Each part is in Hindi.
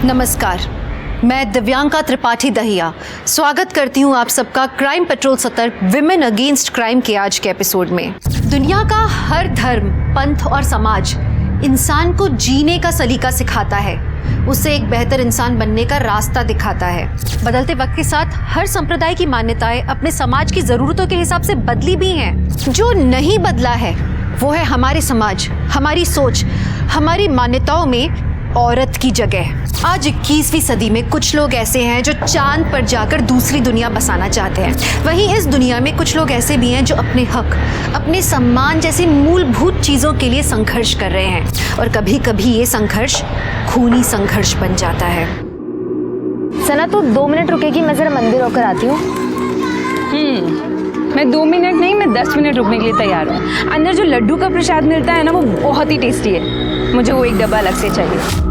नमस्कार, मैं दिव्यांका त्रिपाठी दहिया स्वागत करती हूँ आप सबका क्राइम पेट्रोल सतर्क विमेन अगेंस्ट क्राइम के आज के एपिसोड में। दुनिया का हर धर्म, पंथ और समाज इंसान को जीने का सलीका सिखाता है, उसे एक बेहतर इंसान बनने का रास्ता दिखाता है। बदलते वक्त के साथ हर संप्रदाय की मान्यताएं अपने समाज की जरूरतों के हिसाब से बदली भी हैं। जो नहीं बदला है वो है हमारे समाज, हमारी सोच, हमारी मान्यताओं में औरत की जगह। आज 21वीं सदी में कुछ लोग ऐसे हैं जो चांद पर जाकर दूसरी दुनिया बसाना चाहते हैं। वहीं इस दुनिया में कुछ लोग ऐसे भी हैं जो अपने हक, अपने सम्मान जैसी मूलभूत चीज़ों के लिए संघर्ष कर रहे हैं, और कभी कभी ये संघर्ष खूनी संघर्ष बन जाता है। सना, तू 2 मिनट रुकेगी? मैं जरा मंदिर होकर आती हूँ। मैं 2 मिनट नहीं, मैं 10 मिनट रुकने के लिए तैयार हूँ। अंदर जो लड्डू का प्रसाद मिलता है ना, वो बहुत ही टेस्टी है। मुझे वो एक डब्बा अलग से चाहिए।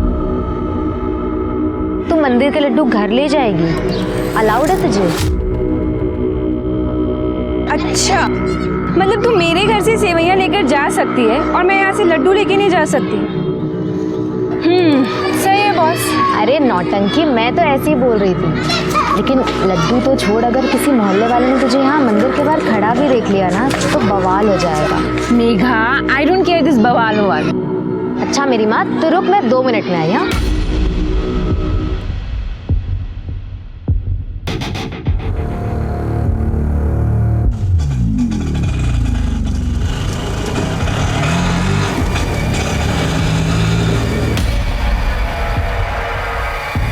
तू मंदिर के लड्डू घर ले जाएगी? अलाउड है तुझे? अच्छा, मतलब तू मेरे घर से सेवैयां लेकर जा सकती है और मैं यहाँ से लड्डू लेके नहीं जा सकती? सही है बॉस। अरे नौटंकी, मैं तो ऐसे ही बोल रही थी। लेकिन लड्डू तो छोड़, अगर किसी मोहल्ले वाले ने तुझे यहाँ मंदिर के बाहर खड़ा भी देख लिया ना तो बवाल हो जाएगा। Megha, I don't care this बवाल ववाल। अच्छा मेरी माँ, तो रुक, मैं 2 मिनट में आई। हाँ,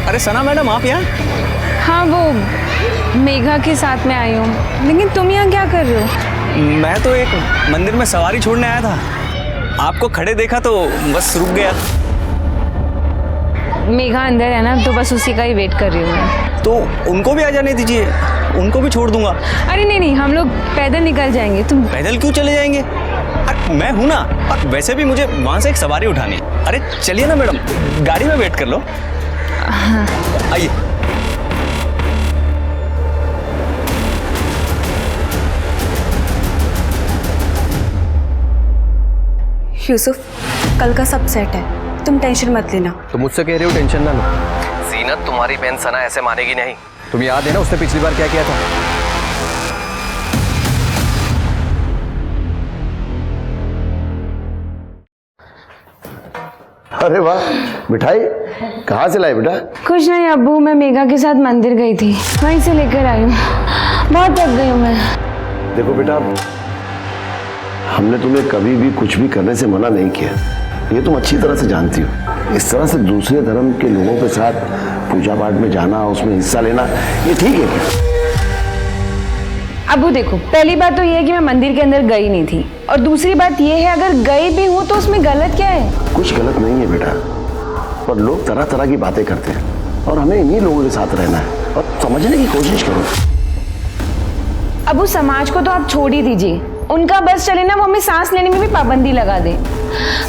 अरे सना मैडम, आप यहाँ? हाँ, वो मेघा के साथ में आई हूँ। लेकिन तुम यहाँ क्या कर रहे हो? मैं तो एक मंदिर में सवारी छोड़ने आया था, आपको खड़े देखा तो बस रुक गया। मेघा अंदर है ना, तो बस उसी का ही वेट कर रही हूँ मैं। तो उनको भी आ जाने दीजिए, उनको भी छोड़ दूंगा। अरे नहीं नहीं, हम लोग पैदल निकल जाएंगे। तुम पैदल क्यों चले जाएंगे? अरे मैं हूँ ना, और वैसे भी मुझे वहाँ से एक सवारी उठानी है। अरे चलिए ना मैडम, गाड़ी में वेट कर लो। आइए। यूसुफ, कल का सब सेट है, तुम टेंशन मत लेना। तो मुझसे कह रही हो टेंशन ना लो। जीनत, तुम्हारी बहन सना ऐसे मानेगी नहीं। तुम याद है ना उसने पिछली बार क्या किया था? अरे वाह, मिठाई कहाँ से लाए बेटा? कुछ नहीं अब्बू, मैं मेघा के साथ मंदिर गई थी, वहीं से लेकर आई हूँ। बहुत थक गई हूँ मैं। देखो बेटा, हमने तुम्हें कभी भी कुछ भी करने से मना नहीं किया, ये तुम अच्छी तरह से जानती हो। इस तरह से दूसरे धर्म के लोगों के साथ पूजा पाठ में जाना, उसमें हिस्सा लेना, ये ठीक है क्या? अब्बू देखो, पहली बात तो ये है कि मैं मंदिर के अंदर गई नहीं थी, और दूसरी बात ये है अगर गई भी हूँ तो उसमें गलत क्या है? कुछ गलत नहीं है बेटा, पर लोग तरह तरह की बातें करते हैं और हमें इन्हीं लोगों के साथ रहना है, और समझने की कोशिश करो। अब्बू समाज को तो आप छोड़ ही दीजिए, उनका बस चले ना, वो हमें सांस लेने में भी पाबंदी लगा दे।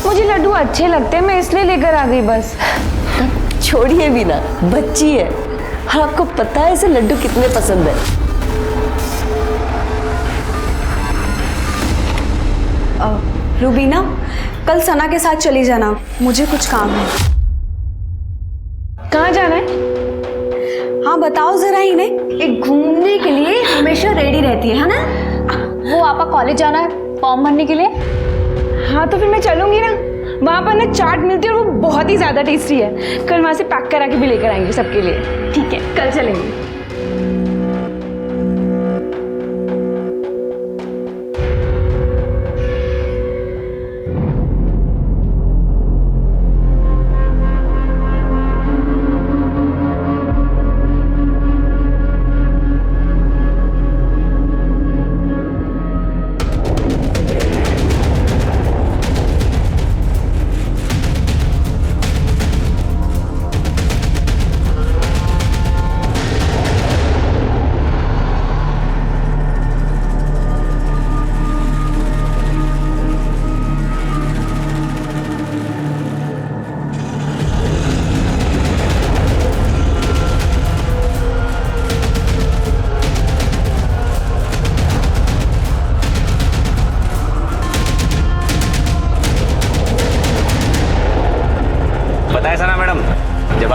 मुझे लड्डू अच्छे लगते हैं, मैं इसलिए लेकर आ गई बस। छोड़िए भी ना, बच्ची है और आपको पता है इसे लड्डू कितने पसंद है। रूबीना, कल सना के साथ चली जाना, मुझे कुछ काम है। कहाँ जाना है? हाँ बताओ जरा इन्हें। एक घूमने के लिए हमेशा रेडी रहती है ना? वो आपा कॉलेज जाना है फॉर्म भरने के लिए। हाँ तो फिर मैं चलूंगी ना, वहाँ पर ना चाट मिलती है और वो बहुत ही ज़्यादा टेस्टी है। कल वहाँ से पैक करा के भी लेकर आएंगे सबके लिए। ठीक है, कल चलेंगे।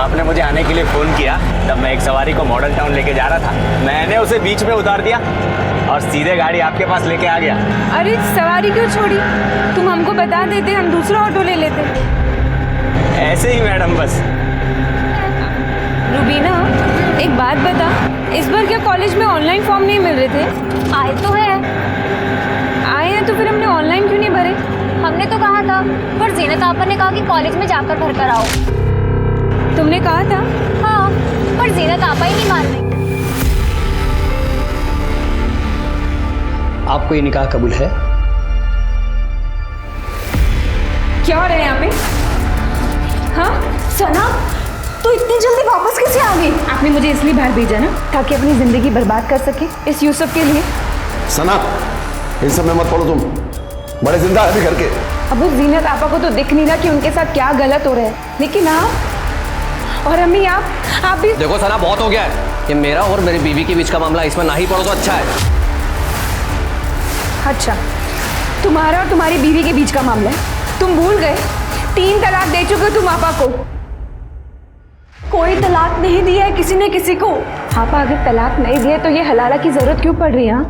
बाप ने मुझे आने के लिए फ़ोन किया तब मैं एक सवारी को मॉडल टाउन लेके जा रहा था। मैंने उसे बीच में उतार दिया और सीधे गाड़ी आपके पास लेके आ गया। अरे सवारी क्यों छोड़ी? तुम हमको बता देते, हम दूसरा ऑटो ले लेते। ऐसे ही मैडम बस। रुबीना, एक बात बता, इस बार क्या कॉलेज में ऑनलाइन फॉर्म नहीं मिल रहे थे? आए तो है। आए हैं तो फिर हमने ऑनलाइन क्यों नहीं भरे? हमने तो कहा था, पर जीनत आपा ने कहा कि कॉलेज में जाकर भर कर आओ। तुमने कहा था? हाँ, पर जीनत आपा ही नहीं मान रही। आपको ये निकाह कबूल है? क्या हो रहा है यहाँ पे? हाँ सना, तो इतनी जल्दी वापस कैसे आ गई? आपने मुझे इसलिए बाहर भेजा ना, ताकि अपनी जिंदगी बर्बाद कर सके इस यूसुफ के लिए। सना, इन सब में मत पड़ो, तुम बड़े जिंदा है अभी घर के। अब उस जीनत आपा को तो दिख नहीं रहा कि उनके साथ क्या गलत हो रहा है, लेकिन आप और अम्मी, आप भी। देखो सना, बहुत हो गया है। ये मेरा और मेरी बीवी के बीच का मामला, इसमें ना ही पड़ो तो अच्छा है। अच्छा, तुम्हारा और तुम्हारी बीवी के बीच का मामला है? तुम भूल गए 3 तलाक दे चुके हो तुम आपा को। कोई तलाक नहीं दिया है किसी ने किसी को। आपा अगर तलाक नहीं दिए तो ये हलाला की जरूरत क्यों पड़ रही है?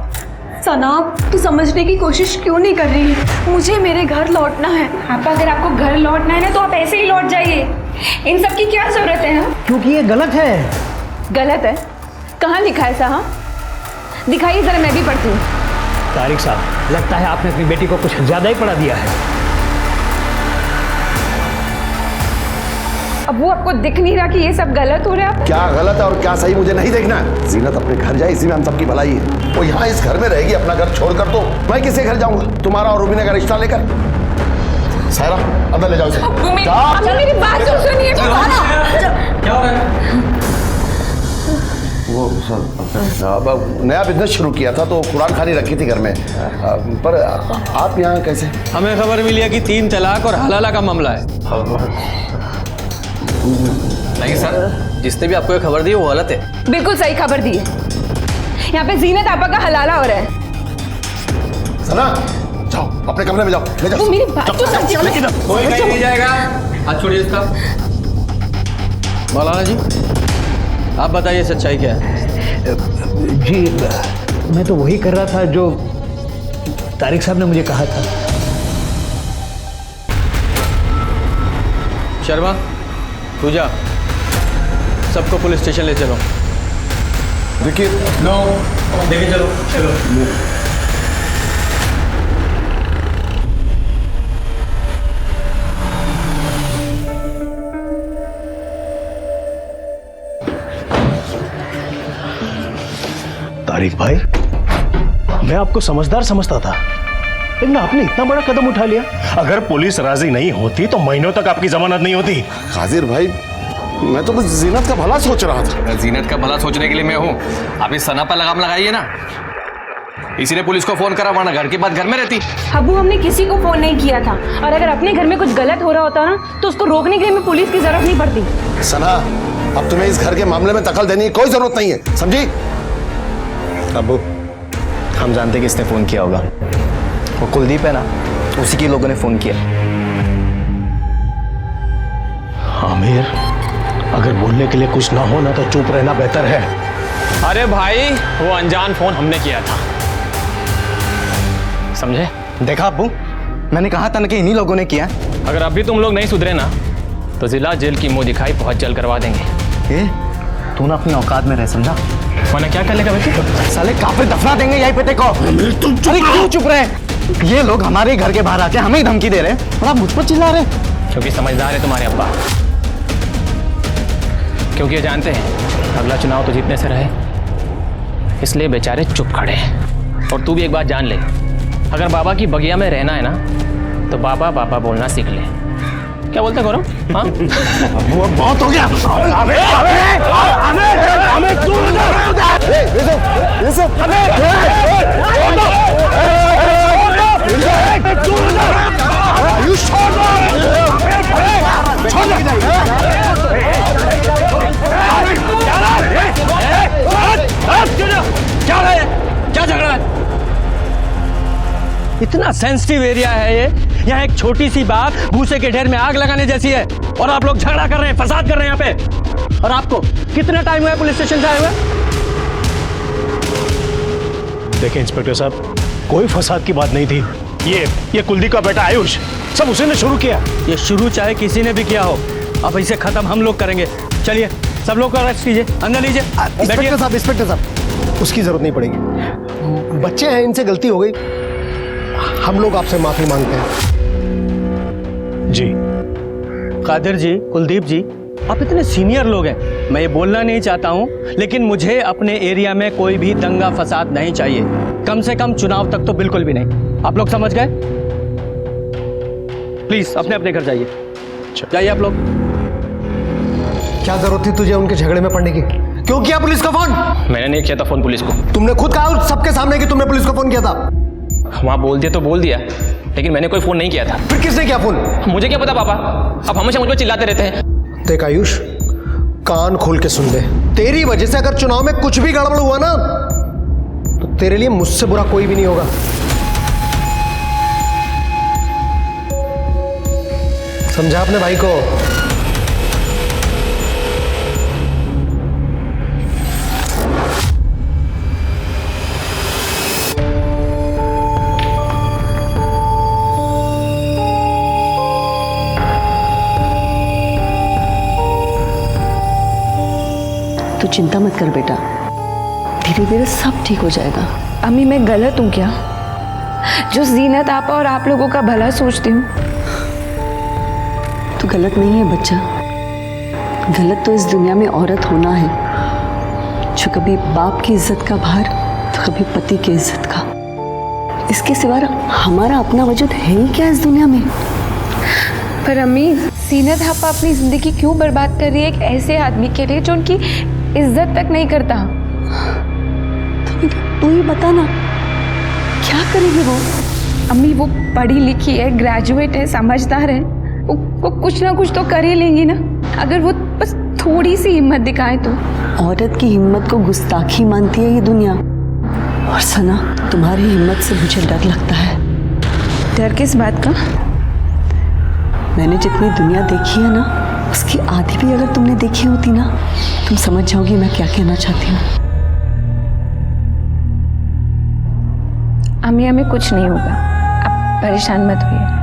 सना, तू समझने की कोशिश क्यों नहीं कर रही है? मुझे मेरे घर लौटना है। आपा, अगर आपको घर लौटना है ना तो आप ऐसे ही लौट जाइए। इन सब की क्या जरूरत है? हाँ, क्योंकि ये गलत है। गलत है? कहाँ लिखा है साहब? दिखाइए जरा, मैं भी पढ़ती हूँ। तारिक साहब, लगता है आपने अपनी बेटी को कुछ ज्यादा ही पढ़ा दिया है। अब वो आपको दिख नहीं रहा कि ये सब गलत हो रहा है? क्या गलत है और क्या सही मुझे नहीं देखना है। जीनत अपने घर जाए, इसी में हम सबकी भलाई है। वो यहाँ इस घर में रहेगी, अपना घर छोड़कर तो मैं किसके घर जाऊंगा? तुम्हारा और रुबीना का रिश्ता लेकर। सायरा, अंदर ले जाओ इसे। मेरी बात तो सुनिए। क्या हो रहा है? वो सर, अब नया बिजनेस शुरू किया था तो कुरान खानी रखी थी घर में। पर आप यहाँ कैसे? हमें खबर मिली है कि 3 तलाक और हलाला का मामला है। नहीं सर, जिसने भी आपको ये खबर दी वो गलत है। बिल्कुल सही खबर दी है। यहाँ पे जीनत आपा का हलाला हो रहा है। सना, जाओ अपने कमरे में जाओ, ले जाओ। वो मेरी बात तो समझिए। कोई कहीं नहीं जाएगा। हाथ छोड़िए इसका। मौलाना जी, आप बताइए सच्चाई क्या है? जी, मैं तो वही कर रहा था जो तारिक साहब ने मुझे कहा था। शर्मा, पूजा, सबको पुलिस स्टेशन ले चलो। देखिए, नो, देखिए चलो चलो। तारिक भाई, मैं आपको समझदार समझता था, लेकिन आपने इतना बड़ा कदम उठा लिया। अगर पुलिस राजी नहीं होती तो महीनों तक आपकी जमानत नहीं होती। हाजिर भाई, मैं तो बस जीनत का भला सोच रहा था। जीनत का भला सोचने के लिए मैं हूँ। आप इस सना पर लगाम लगाइए ना। इसीने पुलिस को फोन करा, वरना घर के बाद घर में रहती। अबू, हमने किसी को फोन नहीं किया था, और अगर अपने घर में कुछ गलत हो रहा होता ना तो उसको रोकने के लिए हमें पुलिस की जरूरत नहीं पड़ती। सना, अब तुम्हें इस घर के मामले में दखल देने की कोई जरूरत नहीं है, समझी? अबू, हम जानते किसने फ़ोन किया होगा। वो कुलदीप है ना, उसी के लोगों ने फ़ोन किया। आमिर, अगर बोलने के लिए कुछ ना हो ना तो चुप रहना बेहतर है। अरे भाई, वो अनजान फोन हमने किया था, समझे? देखा अब्बू, मैंने कहा था ना कि इन्हीं लोगों ने किया। अगर अभी तुम लोग नहीं सुधरे ना तो जिला जेल की मुंह दिखाई बहुत जल्द करवा देंगे। तू ना अपनी औकात में रह, समझा? वरना क्या कर लेगा बेटी? साले काफिर दफना देंगे यही पे को। अरे क्यों चुप रहे? ये लोग हमारे घर के बाहर आके हमें ही धमकी दे रहे हैं और आप मुझ पर चिल्ला रहे हैं। क्योंकि समझदार है तुम्हारे अब्बा, क्योंकि ये जानते हैं अगला चुनाव तो जीतने से रहे, इसलिए बेचारे चुप खड़े हैं। और तू भी एक बात जान ले, अगर बाबा की बगिया में रहना है ना तो बाबा बाबा बोलना सीख ले। क्या बोलते गौरव? हाँ, वो बहुत हो गया। क्या झगड़ा है? इतना सेंसिटिव एरिया है ये। यहाँ एक छोटी सी बात भूसे के ढेर में आग लगाने जैसी है, और आप लोग झगड़ा कर रहे हैं, फसाद कर रहे हैं यहाँ पे। और आपको कितना टाइम हुआ है पुलिस स्टेशन से आए हुए? देखिए इंस्पेक्टर साहब, कोई फसाद की बात नहीं थी। ये कुलदीप का बेटा आयुष, सब उसी ने शुरू किया। ये शुरू चाहे किसी ने भी किया हो, अब इसे खत्म हम लोग करेंगे। चलिए सब लोग को अरेस्ट कीजिए, अंदर लीजिए। इंस्पेक्टर साहब, उसकी जरूरत नहीं पड़ेगी। बच्चे हैं, इनसे गलती हो गई, हम लोग आपसे माफी मांगते हैं। जी कादिर जी, कुलदीप जी, आप इतने सीनियर लोग हैं, मैं ये बोलना नहीं चाहता हूं, लेकिन मुझे अपने एरिया में कोई भी दंगा फसाद नहीं चाहिए, कम से कम चुनाव तक तो बिल्कुल भी नहीं। आप लोग समझ गए? प्लीज अपने अपने घर जाइए, जाइए आप लोग। क्या जरूरत थी तुझे उनके झगड़े में पड़ने की? क्यों किया पुलिस को फोन? मैंने नहीं किया था फोन पुलिस को। तुमने खुद कहा सबके सामने कि तुमने पुलिस को फोन किया था। वहां बोल दिया तो बोल दिया, लेकिन मैंने कोई फोन नहीं किया था। फिर किसने किया फोन? मुझे क्या पता पापा, अब हमेशा मुझ पर चिल्लाते रहते हैं। देख आयुष, कान खोल के सुन ले, तेरी वजह से अगर चुनाव में कुछ भी गड़बड़ हुआ ना, तो तेरे लिए मुझसे बुरा कोई भी नहीं होगा। समझा अपने भाई को? तू चिंता मत कर बेटा, धीरे धीरे सब ठीक हो जाएगा। अम्मी मैं गलत हूँ क्या, जो जीनत आपा और आप लोगों का भला सोचती हूँ? तू गलत नहीं है बच्चा, गलत तो इस दुनिया में औरत होना है, जो कभी बाप की इज्जत का भार तो कभी पति की इज्जत का। इसके सिवा हमारा अपना वजूद है ही क्या इस दुनिया में? पर अम्मी, जीनत आपा अपनी जिंदगी क्यों बर्बाद कर रही है एक ऐसे आदमी के लिए जो उनकी इज्जत तक नहीं करता? तो तू ही बता ना, क्या करेगी वो? अम्मी वो पढ़ी लिखी है, ग्रेजुएट है, समझदार है, वो कुछ ना कुछ तो कर ही लेंगी ना, अगर वो बस थोड़ी सी हिम्मत दिखाए तो। औरत की हिम्मत को गुस्ताखी मानती है ये दुनिया। और सना, तुम्हारी हिम्मत से मुझे डर लगता है। डर किस बात का? मैंने जितनी दुनिया देखी है ना, उसकी आधी भी अगर तुमने देखी होती ना, तुम समझ जाओगी मैं क्या कहना चाहती हूँ। अम्मी हमें कुछ नहीं होगा, आप परेशान मत होइए।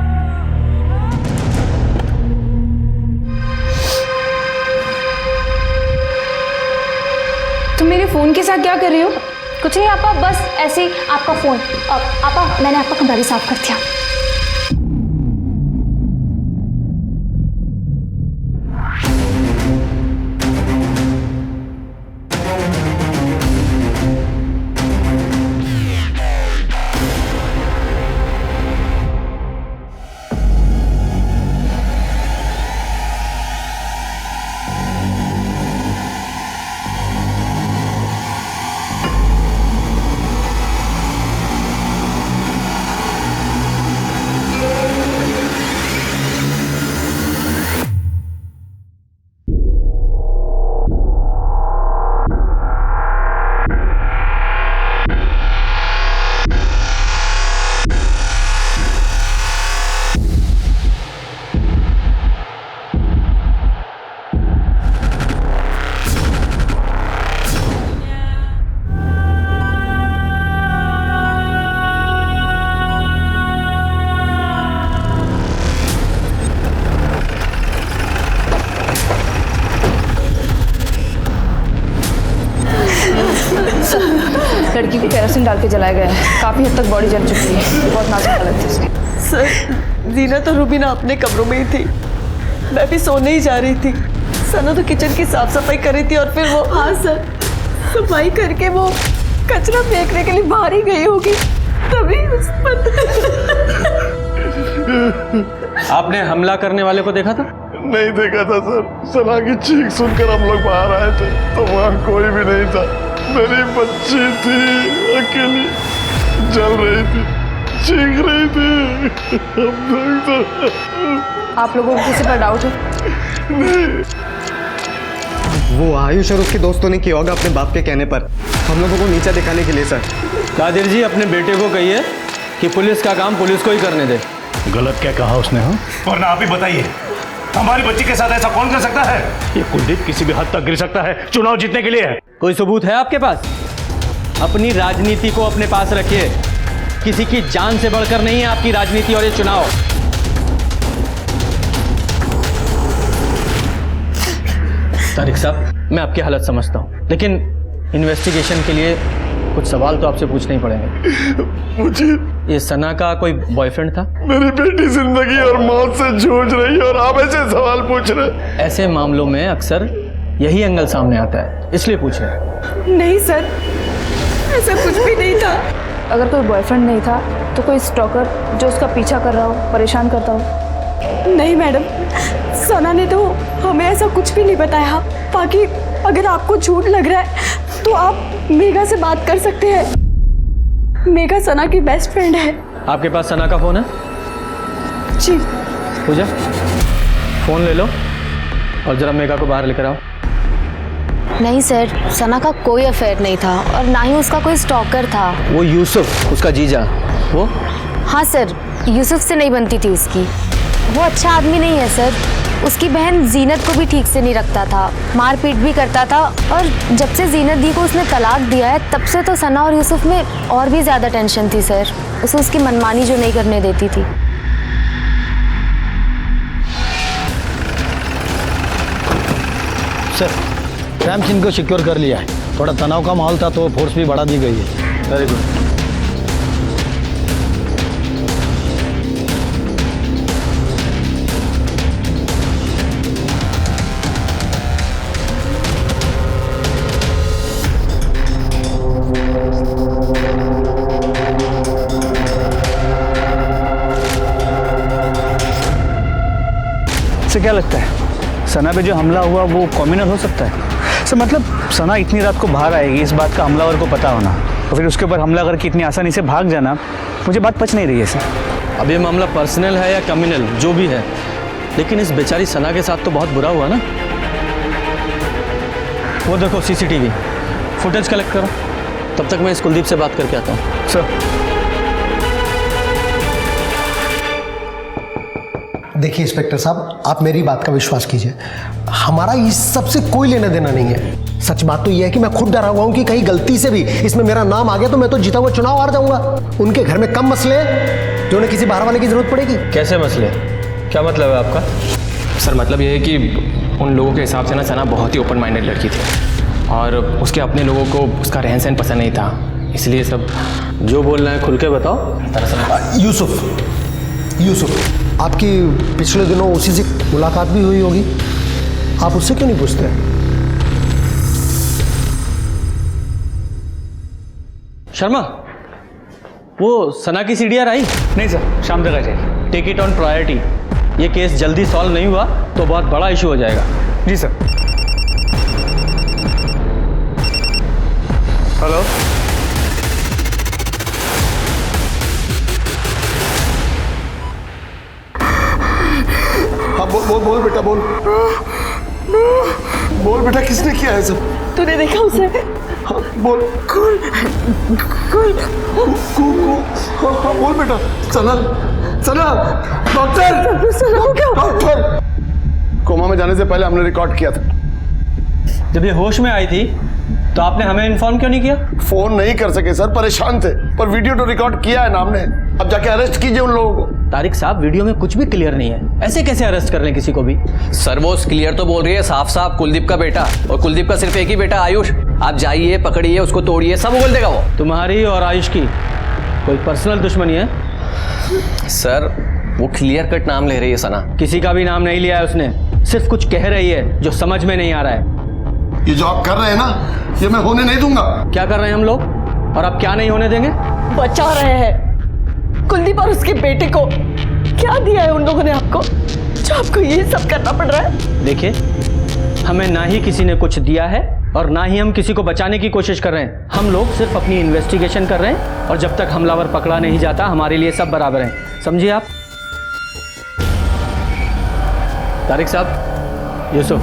तुम मेरे फोन के साथ क्या कर रही हो? कुछ नहीं आपा, बस ऐसे ही आपका फोन। आपा मैंने आपका कमरा भी साफ कर दिया। लड़की को केरोसिन डाल के जलाया गया है, काफी हद तक बॉडी जल चुकी है, बहुत नाजुक हालत है उसकी। सर, जीना तो रूबीना अपने कमरों में ही थी, मैं भी सोने ही जा रही थी। सना तो किचन की साफ सफाई कर रही थी और फिर वो, हाँ सर, सफाई करके वो कचरा फेंकने के लिए बाहर ही गई होगी, तभी उस पर। आपने हमला करने वाले को देखा था? नहीं देखा था सर, सना की चीख सुनकर हम लोग बाहर आए थे तो वहाँ कोई भी नहीं था। मेरी बच्ची थी, अकेली जल रही थी, चीख रही थी। आप लोगों को किसी पर डाउट है? वो आयुष और उसके दोस्तों ने किया होगा अपने बाप के कहने पर, हम लोगों को नीचा दिखाने के लिए। सर कादिर जी, अपने बेटे को कहिए कि पुलिस का काम पुलिस को ही करने दे। गलत क्या कहा उसने? हाँ, वरना आप ही बताइए, हमारी बच्ची के साथ ऐसा कौन कर सकता है? ये कुलदीप किसी भी हद तक गिर सकता है चुनाव जीतने के लिए। कोई सबूत है आपके पास? अपनी राजनीति को अपने पास रखिए। किसी की जान से बढ़कर नहीं है आपकी राजनीति और ये चुनाव। तारिक साहब, मैं आपकी हालत समझता हूं, लेकिन इन्वेस्टिगेशन के लिए कुछ सवाल तो आपसे पूछने ही पड़ेंगे। मुझे ये सना का कोई बॉयफ्रेंड था? मेरी बेटी जिंदगी और मौत से जूझ रही है और आप ऐसे सवाल पूछ रहे? ऐसे मामलों में अक्सर यही एंगल सामने आता है, इसलिए पूछ रहे हैं। नहीं सर, ऐसा कुछ भी नहीं था। अगर कोई बॉयफ्रेंड नहीं था तो कोई स्टॉकर जो उसका पीछा कर रहा हो, परेशान करता हो? नहीं मैडम, सना ने तो हमें ऐसा कुछ भी नहीं बताया। बाकी अगर आपको झूठ लग रहा है तो आप मेघा से बात कर सकते हैं। मेघा सना की बेस्ट फ्रेंड है। आपके पास सना का फोन है? जी। पूजा, फोन ले लो और जरा मेघा को बाहर लेकर आओ। नहीं सर, सना का कोई अफेयर नहीं था और ना ही उसका कोई स्टॉकर था। वो यूसुफ, उसका जीजा, वो? हाँ सर, यूसुफ से नहीं बनती थी उसकी। वो अच्छा आदमी नहीं है सर। उसकी बहन जीनत को भी ठीक से नहीं रखता था, मारपीट भी करता था। और जब से जीनत दी को उसने तलाक दिया है तब से तो सना और यूसुफ में और भी ज़्यादा टेंशन थी सर। उसे उसकी मनमानी जो नहीं करने देती थी। सर, क्राइम सीन को सिक्योर कर लिया है। थोड़ा तनाव का माहौल था तो फोर्स भी बढ़ा दी गई है। Very good. से क्या लगता है सना पे जो हमला हुआ वो कॉम्युनल हो सकता है? सर मतलब सना इतनी रात को बाहर आएगी, इस बात का हमलावर को पता होना, और फिर उसके ऊपर हमला करके इतनी आसानी से भाग जाना, मुझे बात पच नहीं रही है सर। अब ये मामला पर्सनल है या कम्युनल जो भी है, लेकिन इस बेचारी सना के साथ तो बहुत बुरा हुआ ना। वो देखो सीसीटीवी फुटेज कलेक्ट करो, तब तक मैं इस कुलदीप से बात करके आता हूँ। सर देखिए इंस्पेक्टर साहब, आप मेरी बात का विश्वास कीजिए, हमारा इस सब से कोई लेना देना नहीं है। सच बात तो यह है कि मैं खुद डरा हुआ हूं कि कहीं गलती से भी इसमें मेरा नाम आ गया तो मैं तो जीता हुआ चुनाव हार जाऊंगा। उनके घर में कम मसले हैं जो उन्हें किसी बाहर वाले की जरूरत पड़ेगी। कैसे मसले? क्या मतलब है आपका? सर मतलब ये है कि उन लोगों के हिसाब से ना सना बहुत ही ओपन माइंडेड लड़की थी और उसके अपने लोगों को उसका रहन सहन पसंद नहीं था, इसलिए सब। जो बोलना है खुल के बताओ। यूसुफ, आपकी पिछले दिनों उसी से मुलाकात भी हुई होगी, आप उससे क्यों नहीं पूछते? शर्मा, वो सना की सीडीआर आई? नहीं सर, शाम तक आ जाएगी। Take it on priority. ये केस जल्दी सॉल्व नहीं हुआ तो बहुत बड़ा इशू हो जाएगा। जी सर। हेलो, हाँ बोल बेटा, बोल बेटा, किसने किया है सब? तूने देखा उसे? हाँ बोल। हाँ बोल बेटा। सना डॉक्टर कोमा में जाने से पहले हमने रिकॉर्ड किया था। जब ये होश में आई थी तो आपने हमें इन्फॉर्म क्यों नहीं किया? फोन नहीं कर सके सर, परेशान थे, पर वीडियो तो रिकॉर्ड किया है ना हमने। अब जाके अरेस्ट कीजिए उन लोगों को। तारिक साहब, वीडियो में कुछ भी क्लियर नहीं है, ऐसे कैसे अरेस्ट कर लें किसी को भी? सर वो क्लियर तो बोल रही है साफ साफ कुलदीप का बेटा, और कुलदीप का सिर्फ एक ही बेटा आयुष। आप जाइए, पकड़िए उसको, तोड़िए, सब बोल देगा वो। तुम्हारी और आयुष की कोई पर्सनल दुश्मनी है? सर वो क्लियर कट नाम ले रही है सना। किसी का भी नाम नहीं लिया है उसने, सिर्फ कुछ कह रही है जो समझ में नहीं आ रहा है। ये जो आप कर रहे हैं ना, ये मैं होने नहीं दूंगा। क्या कर रहे हैं हम लोग, और आप क्या नहीं होने देंगे? बचा रहे हैं कुलदीप और उसके बेटे को। क्या दिया है उन लोगों ने आपको जो आपको ये सब करना पड़ रहा है? देखिए, हमें ना ही किसी ने कुछ दिया है और ना ही हम किसी को बचाने की कोशिश कर रहे हैं। हम लोग सिर्फ अपनी इन्वेस्टिगेशन कर रहे हैं और जब तक हमलावर पकड़ा नहीं जाता हमारे लिए सब बराबर हैं, समझिए आप। तारिक साहब, यूसुफ,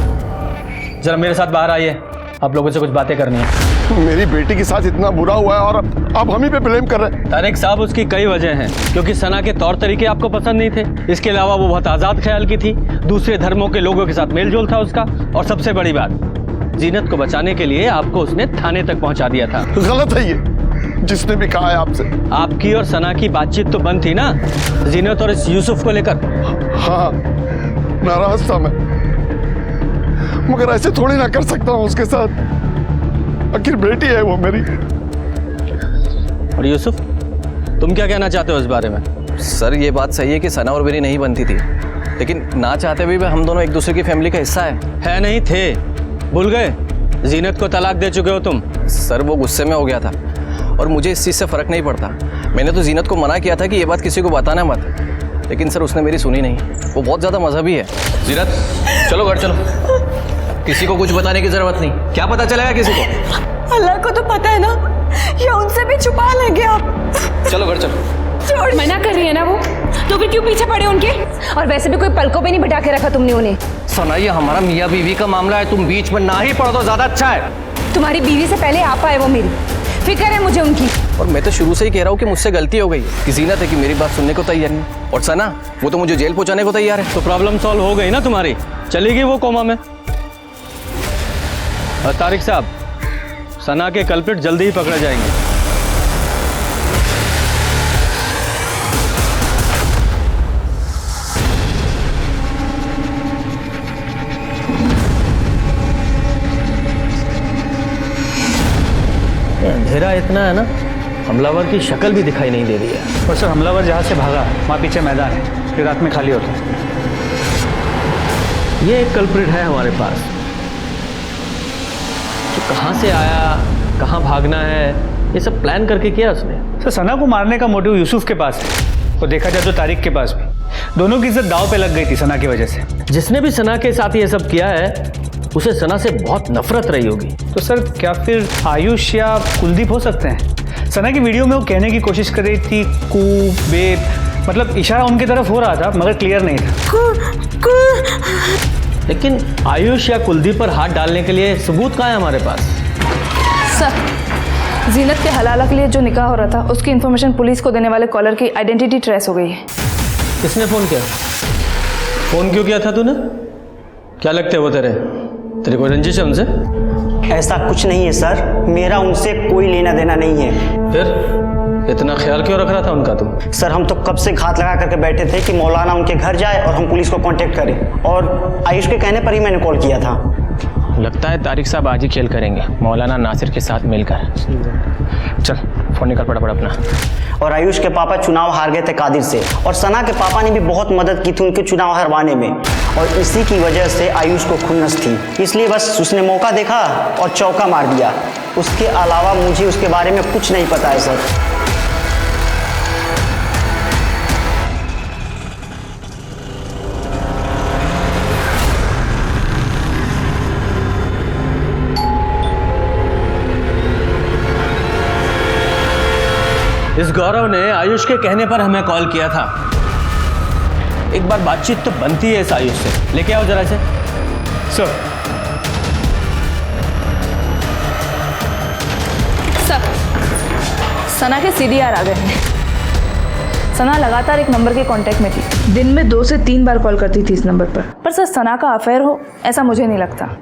जरा मेरे साथ बाहर आइए। आप लोगों से कुछ बातें करनी है। मेरी बेटी के साथ इतना बुरा हुआ है और अब हम ही पे ब्लेम कर रहे हैं। तारिक साहब, उसकी कई वजह हैं, क्योंकि सना के तौर तरीके आपको पसंद नहीं थे। इसके अलावा वो बहुत आज़ाद ख्याल की थी, दूसरे धर्मों के लोगों के साथ मेल जोल था उसका, और सबसे बड़ी बात, जीनत को बचाने के लिए आपको उसने थाने तक पहुंचा दिया था। गलत है ये, जिसने भी कहा है आपसे। आपकी और सना की बातचीत तो बंद थी ना, जीनत और इस यूसुफ को लेकर। हाँ, नाराज था मैं, मगर ऐसे थोड़ी ना कर सकता हूँ उसके साथ। आखिर बेटी है वो मेरी। और यूसुफ, तुम क्या कहना चाहते हो इस बारे में? सर ये बात सही है कि सना और मेरी नहीं बनती थी, लेकिन ना चाहते हुए भी हम दोनों एक दूसरे की फैमिली का हिस्सा है नहीं थे, भूल गए? जीनत को तलाक दे चुके हो तुम। सर वो गुस्से में हो गया था और मुझे इस चीज़ से फ़र्क नहीं पड़ता। मैंने तो जीनत को मना किया था कि ये बात किसी को बताना मत, लेकिन सर उसने मेरी सुनी नहीं। वो बहुत ज़्यादा मजहबी है। जीनत चलो घर चलो, किसी को कुछ बताने की ज़रूरत नहीं। क्या पता चलेगा किसी को? अल्लाह को तो पता है ना, या उनसे भी छुपा लेंगे आप। चलो घर चलो। मना कर रही है ना वो, तो फिर क्यों पीछे पड़े उनके? और वैसे भी कोई पलकों पे नहीं बिठा के रखा तुमने उन्हें। सना ये हमारा मियाँ बीवी का मामला है, तुम बीच में ना ही पड़ो तो ज़्यादा अच्छा है। तुम्हारी बीवी से पहले आप आए वो मेरी, फिक्र है मुझे उनकी। और मैं तो शुरू से ही कह रहा हूँ कि मुझसे गलती हो गई कि जीनत है कि मेरी बात सुनने को तैयार नहीं, और सना वो तो मुझे जेल पहुँचाने को तैयार है। तो प्रॉब्लम सॉल्व हो गई ना तुम्हारी, चली गई वो कोमा में। और तारिक साहब, सना के कल्प्रिट जल्दी ही पकड़े जाएंगे। अंधेरा इतना है ना, हमलावर की शक्ल भी दिखाई नहीं दे रही है। और सर, हमलावर जहाँ से भागा वहाँ पीछे मैदान है, फिर रात में खाली होता है। ये एक कल्प्रिट है हमारे पास, तो कहाँ से आया, कहाँ भागना है, ये सब प्लान करके किया उसने। सर, सना को मारने का मोटिव यूसुफ के पास है, और देखा जाए तो तारिक के पास भी। दोनों की इज्जत दांव पे लग गई थी सना की वजह से। जिसने भी सना के साथ ये सब किया है उसे सना से बहुत नफरत रही होगी। तो सर, क्या फिर आयुष या कुलदीप हो सकते हैं? सना की वीडियो में वो कहने की कोशिश कर रही थी कू बेब, मतलब इशारा उनकी तरफ हो रहा था मगर क्लियर नहीं था। लेकिन आयुष या कुलदीप पर हाथ डालने के लिए सबूत कहाँ है हमारे पास? सर, जीनत के हलाला के लिए जो निकाह हो रहा था उसकी इन्फॉर्मेशन पुलिस को देने वाले कॉलर की आइडेंटिटी ट्रेस हो गई है। किसने फ़ोन किया? फ़ोन क्यों किया था तूने? क्या लगते हैं वो तेरे को रंजिश है उनसे? ऐसा कुछ नहीं है सर, मेरा उनसे कोई लेना देना नहीं है। फिर इतना ख्याल क्यों रख रहा था उनका तुम? सर, हम तो कब से घात लगा करके बैठे थे कि मौलाना उनके घर जाए और हम पुलिस को कांटेक्ट करें, और आयुष के कहने पर ही मैंने कॉल किया था। लगता है तारिक साहब आज ही खेल करेंगे मौलाना नासिर के साथ मिलकर। चल फ़ोन निकाल पड़ा अपना। और आयुष के पापा चुनाव हार गए थे कादिर से, और सना के पापा ने भी बहुत मदद की थी उनके चुनाव हरवाने में, और इसी की वजह से आयुष को खुन्नस थी, इसलिए बस उसने मौका देखा और चौका मार दिया। उसके अलावा मुझे उसके बारे में कुछ नहीं पता है सर। इस गौरव ने आयुष के कहने पर हमें कॉल किया था। एक बार बातचीत तो बनती है इस आयुष से, लेके आओ जरा से। सर, सना के सीडीआर आ गए हैं। सना लगातार एक नंबर के कांटेक्ट में थी, दिन में 2 से 3 बार कॉल करती थी इस नंबर पर सर सना का अफेयर हो ऐसा मुझे नहीं लगता।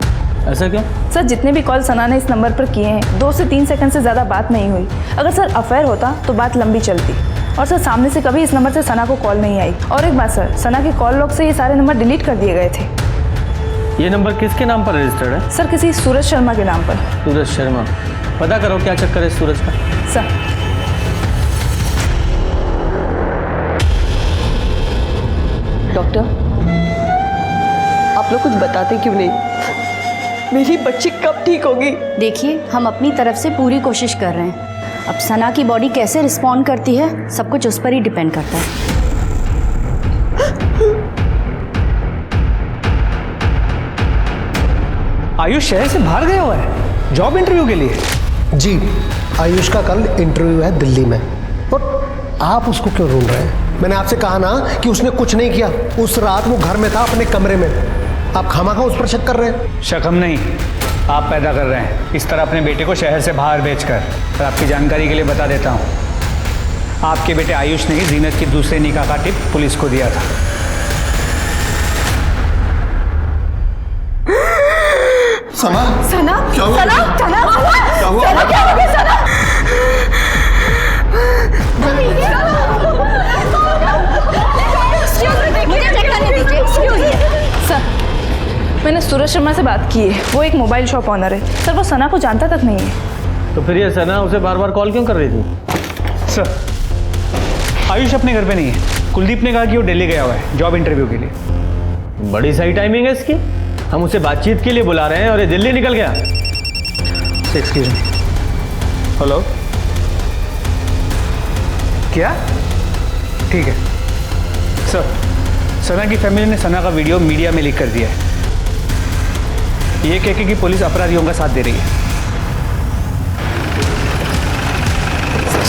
ऐसा क्यों? सर, जितने भी कॉल सना ने इस नंबर पर किए हैं 2 से 3 सेकंड से ज़्यादा बात नहीं हुई। अगर सर अफेयर होता तो बात लंबी चलती, और सर सामने से कभी इस नंबर से सना को कॉल नहीं आई। और एक बात सर, सना के कॉल लॉग से ये सारे नंबर डिलीट कर दिए गए थे। ये नंबर किसके नाम पर रजिस्टर्ड है? सर, किसी सूरज शर्मा के नाम पर। सूरज शर्मा, पता करो क्या चक्कर है सूरज का। सर, डॉक्टर, आप लोग कुछ बताते क्यों नहीं? मेरी बच्ची कब ठीक होगी? देखिए, हम अपनी तरफ से पूरी कोशिश कर रहे हैं। अब सना की बॉडी कैसे रिस्पॉन्ड करती है सब कुछ उस पर ही डिपेंड करता है। आयुष शहर से बाहर गया हुआ है जॉब इंटरव्यू के लिए। जी, आयुष का कल इंटरव्यू है दिल्ली में, और आप उसको क्यों ढूंढ रहे हैं? मैंने आपसे कहा ना कि उसने कुछ नहीं किया। उस रात वो घर में था अपने कमरे में, आप खामखा उस पर शक कर रहे हैं। शक हम नहीं, आप पैदा कर रहे हैं, इस तरह अपने बेटे को शहर से बाहर भेजकर। और आपकी जानकारी के लिए बता देता हूँ, आपके बेटे आयुष ने ही जीनत की दूसरे निकाह का टिप पुलिस को दिया था। सना सना क्या हुआ? सना सना क्या हुआ? सना क्या हो गया सना? सर, मैंने सूरज शर्मा से बात की है, वो एक मोबाइल शॉप ऑनर है सर, वो सना को जानता तक नहीं है। तो फिर ये सना उसे बार बार कॉल क्यों कर रही थी? सर, आयुष अपने घर पे नहीं है। कुलदीप ने कहा कि वो दिल्ली गया हुआ है जॉब इंटरव्यू के लिए। बड़ी सही टाइमिंग है इसकी। हम उसे बातचीत के लिए बुला रहे हैं और ये दिल्ली निकल गया। Excuse me. हेलो, क्या? ठीक है सर, सना की फैमिली ने सना का वीडियो मीडिया में लीक कर दिया है, ये कह के कि पुलिस अपराधियों का साथ दे रही है।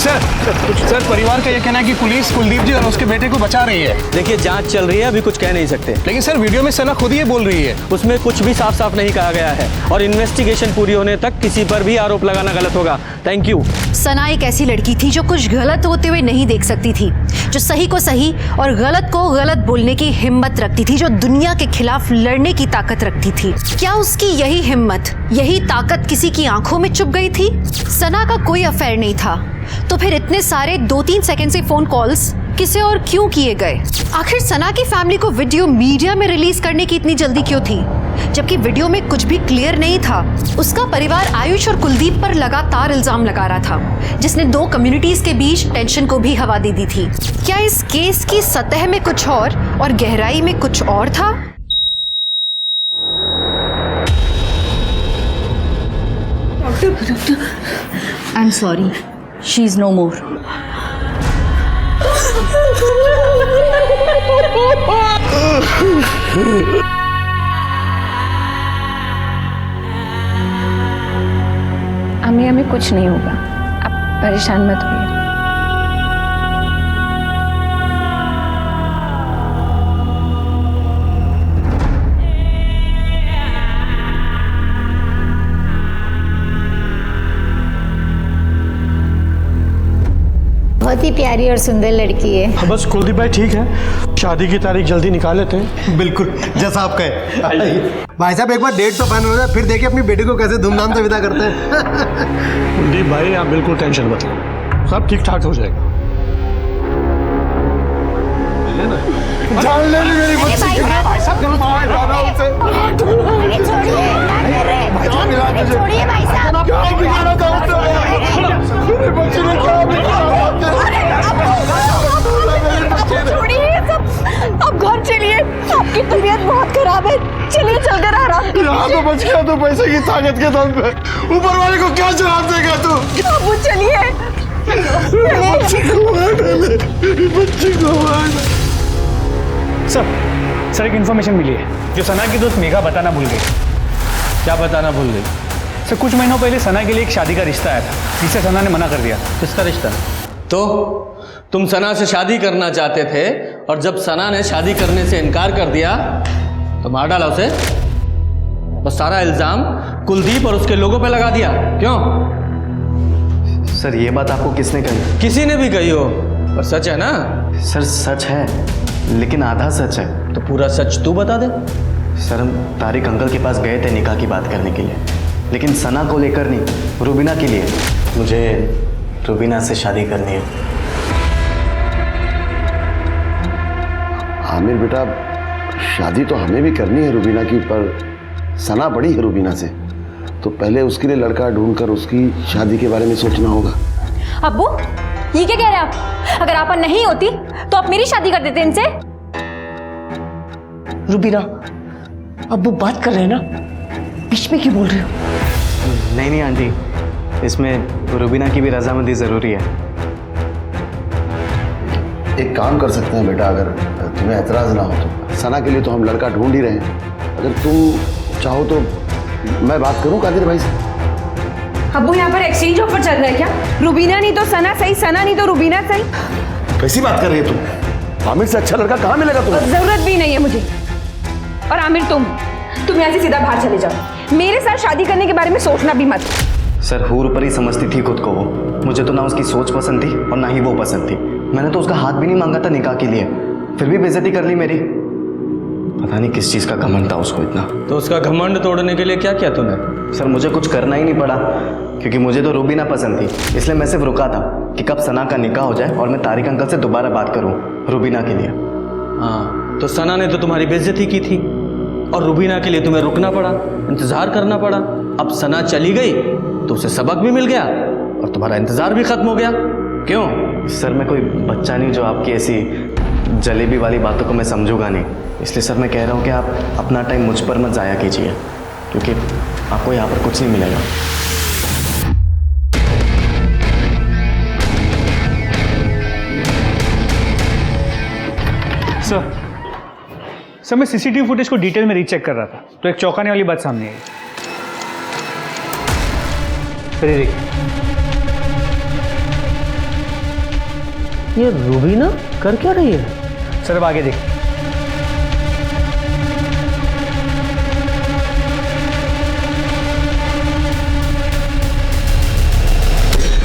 सर, परिवार का यह कहना है कि पुलिस कुलदीप जी और उसके बेटे को बचा रही है। देखिए, जांच चल रही है, अभी कुछ कह नहीं सकते। लेकिन सर, वीडियो में सना खुद ये बोल रही है। उसमें कुछ भी साफ साफ नहीं कहा गया है और इन्वेस्टिगेशन पूरी होने तक किसी पर भी आरोप लगाना गलत होगा। Thank you. सना एक ऐसी लड़की थी जो कुछ गलत होते हुए नहीं देख सकती थी, जो सही को सही और गलत को गलत बोलने की हिम्मत रखती थी, जो दुनिया के खिलाफ लड़ने की ताकत रखती थी। क्या उसकी यही हिम्मत, यही ताकत किसी की आंखों में चुभ गई थी? सना का कोई अफेयर नहीं था, तो फिर इतने सारे 2-3 सेकंड से फोन कॉल्स किसे और क्यों किए गए? आखिर सना की फैमिली को वीडियो मीडिया में रिलीज करने की इतनी जल्दी क्यों थी, जबकि वीडियो में कुछ भी क्लियर नहीं था? उसका परिवार आयुष और कुलदीप पर लगातार इल्जाम लगा रहा था, जिसने 2 कम्युनिटीज के बीच टेंशन को भी हवा दे दी थी। क्या इस केस की सतह में कुछ और गहराई में कुछ और था? I am sorry, she is no more. हमें कुछ नहीं होगा, आप परेशान मत होइए। बहुत ही प्यारी और सुंदर लड़की है। बस कुलदीप भाई ठीक है, शादी की तारीख जल्दी निकाल लेते हैं। बिल्कुल जैसा आप कहे। भाई साहब, एक बार डेट तो फाइनल हो जाए, फिर देखिए अपनी बेटी को कैसे धूमधाम से विदा करते हैं। कुलदीप भाई, आप बिल्कुल टेंशन मत लो, सब ठीक ठाक हो जाएगा। जान ले ली मेरी बच्ची। भाई साहब, जाना उसे। छोड़िए भाई साहब। क्या बिगाड़ा था उसने? मेरी बच्ची ने क्या बिगाड़ा? छोड़िए सब, अब घर चलिए, आपकी तबीयत बहुत खराब है, चलिए चलकर आराम कीजिए। यहाँ तो बच गया तो पैसे की ताकत के दम पे, ऊपर वाले को क्या जवाब देगा तू? अब चलिए, बच्ची को सर, एक इन्फॉर्मेशन मिली है जो सना की दोस्त मेघा बताना भूल गई। क्या बताना भूल गई? सर, कुछ महीनों पहले सना के लिए एक शादी का रिश्ता आया था, जिसे सना ने मना कर दिया। किसका रिश्ता? तो तुम सना से शादी करना चाहते थे और जब सना ने शादी करने से इनकार कर दिया तो मार डाला उसे। बस सारा इल्जाम कुलदीप और उसके लोगों पे लगा दिया। क्यों? सर, ये बात आपको किसने कही? किसी ने भी कही हो, पर सच है ना? सर, सच है, लेकिन आधा सच है। तो पूरा सच तू बता दे। सर, हम तारिक अंकल के पास गए थे निकाह की बात करने के लिए, लेकिन सना को लेकर नहीं, रुबीना के लिए। मुझे रुबीना से शादी करनी है। आमिर बेटा, शादी तो हमें भी करनी है रुबीना की, पर सना बड़ी है रुबीना से, तो पहले उसके लिए लड़का ढूंढकर उसकी शादी के बारे में सोचना होगा। अब्बू, ये क्या कह रहे हैं आप? अगर आपा नहीं होती तो आप मेरी शादी कर देते इनसे। रुबीना, अब वो बात कर रहे हैं ना, बीच में क्यों बोल रहे हो? नहीं आंटी, इसमें रुबीना की भी रजामंदी ज़रूरी है। एक काम कर सकते हैं बेटा, अगर तुम्हें एतराज़ ना हो तो। सना के लिए तो हम लड़का ढूंढ ही रहे हैं, अगर तुम चाहो तो मैं बात करूं कादिर भाई से। अब्बू, यहाँ पर एक्सचेंज ऑफर चल रहा है क्या? रुबीना नहीं तो सना सही, सना नहीं तो रुबीना सही। कैसी बात कर रही है तुम? आमिर से अच्छा लड़का कहाँ मिलेगा तुम्हें? जरूरत भी नहीं है मुझे। और आमिर, तुम तुम यहाँ से सीधा बाहर चले जाओ। मेरे साथ शादी करने के बारे में सोचना भी मत। सर हूर पर ही समझती थी खुद को वो। मुझे तो ना उसकी सोच पसंद थी और ना ही वो पसंद थी। मैंने तो उसका हाथ भी नहीं मांगा था निकाह के लिए, फिर भी बेइज्जती कर ली मेरी। पता नहीं किस चीज़ का घमंड था उसको इतना। तो उसका घमंड तोड़ने के लिए क्या किया तूने? सर मुझे कुछ करना ही नहीं पड़ा, क्योंकि मुझे तो रूबीना पसंद थी। इसलिए मैं सिर्फ रुका था कि कब सना का निकाह हो जाए और मैं तारिक अंकल से दोबारा बात करूं रूबीना के लिए। हाँ, तो सना ने तो तुम्हारी बेइज्जती की थी और रूबीना के लिए तुम्हें रुकना पड़ा, इंतज़ार करना पड़ा। अब सना चली गई तो उसे सबक भी मिल गया और तुम्हारा इंतज़ार भी ख़त्म हो गया। क्यों? सर मैं कोई बच्चा नहीं जो आपकी ऐसी जलेबी वाली बातों को मैं समझूंगा नहीं। इसलिए सर मैं कह रहा हूँ कि आप अपना टाइम मुझ पर मत ज़ाया कीजिए, क्योंकि आपको यहाँ पर कुछ नहीं मिलेगा। सर मैं सीसीटीवी फुटेज को डिटेल में रीचेक कर रहा था तो एक चौंकाने वाली बात सामने आई। सर ये देखिए, ये रूबीना कर क्या रही है? सर अब आगे देखिए।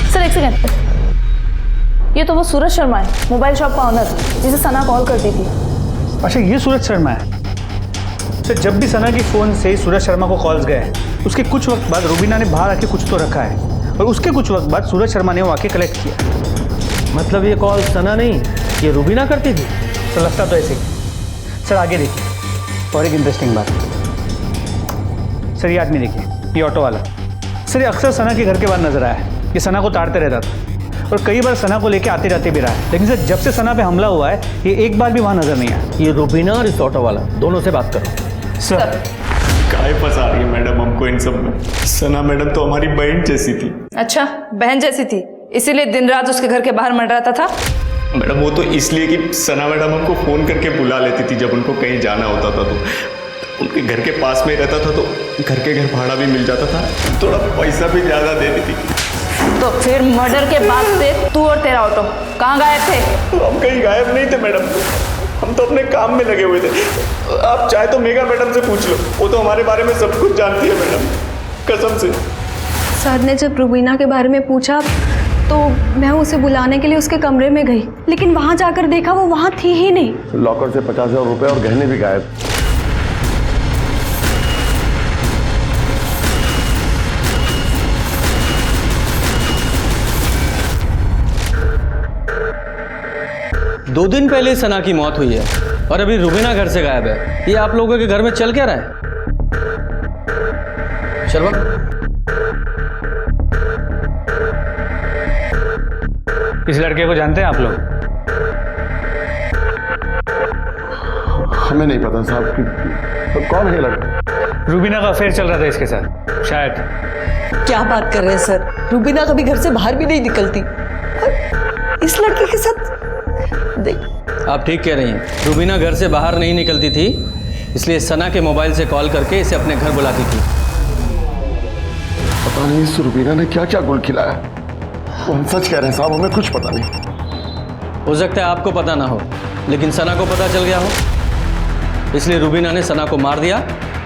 सर एक सेकंड, ये तो वो सूरज शर्मा है, मोबाइल शॉप का ऑनर, जिसे सना कॉल करती थी। अच्छा ये सूरज शर्मा है। सर जब भी सना की फ़ोन से सूरज शर्मा को कॉल्स गए उसके कुछ वक्त बाद रूबीना ने बाहर आके कुछ तो रखा है और उसके कुछ वक्त बाद सूरज शर्मा ने वो आके कलेक्ट किया। मतलब ये कॉल सना नहीं, ये रूबीना करती थी? सर लगता तो ऐसे ही। सर आगे देखिए और एक इंटरेस्टिंग बात। सर ये आदमी देखिए, ये ऑटो वाला। सर ये अक्सर सना के घर के बाहर नजर आया है। ये सना को ताड़ते रहता था और कई बार सना को लेके आते जाते भी रहा है, लेकिन सर जब से सना पे हमला हुआ है ये एक बार भी वहाँ नजर नहीं आया। ये रूबीना और इस ऑटो वाला दोनों से बात करो। सर काहे फंसा रही है मैडम हमको इन सब में? सना मैडम तो हमारी बहन जैसी थी। अच्छा बहन जैसी थी, इसीलिए दिन रात उसके घर के बाहर मंडराता था? मैडम वो तो इसलिए कि सना मैडम हमको फ़ोन करके बुला लेती थी जब उनको कहीं जाना होता था, तो उनके घर के पास में रहता था तो घर भाड़ा भी मिल जाता था, थोड़ा पैसा भी ज़्यादा दे देती थी। तो फिर मर्डर के बाद से तू और तेरा ऑटो कहाँ गायब थे? हम कहीं गायब नहीं थे मैडम, हम तो अपने काम में लगे हुए थे। आप चाहे तो मेघा मैडम से पूछ लो, वो तो हमारे बारे में सब कुछ जानती है मैडम, कसम से। सर ने जब रूबीना के बारे में पूछा तो मैं उसे बुलाने के लिए उसके कमरे में गई, लेकिन वहाँ जाकर देखा वो वहाँ थी ही नहीं। लॉकर से 50,000 रुपए और गहने भी गायब। दो दिन पहले सना की मौत हुई है और अभी रूबीना घर से गायब है। ये आप लोगों के घर में चल क्या रहा है? शर्मा, इस लड़के को जानते हैं आप लोग? हमें नहीं पता साहब कि तो कौन है लड़का? रूबीना का अफेयर चल रहा था इसके साथ शायद। क्या बात कर रहे हैं सर? रूबीना कभी घर से बाहर भी नहीं निकलती और इस लड़के के साथ आप ठीक कह रही हैं। रूबीना घर से बाहर नहीं निकलती थी, इसलिए सना के मोबाइल से कॉल करके इसे अपने घर बुलाती थी। पता नहीं इस रूबीना ने क्या क्या गुल खिलाया। वो हम सच कह रहे हैं साहब, हमें कुछ पता नहीं। हो सकता है आपको पता ना हो, लेकिन सना को पता चल गया हो, इसलिए रूबीना ने सना को मार दिया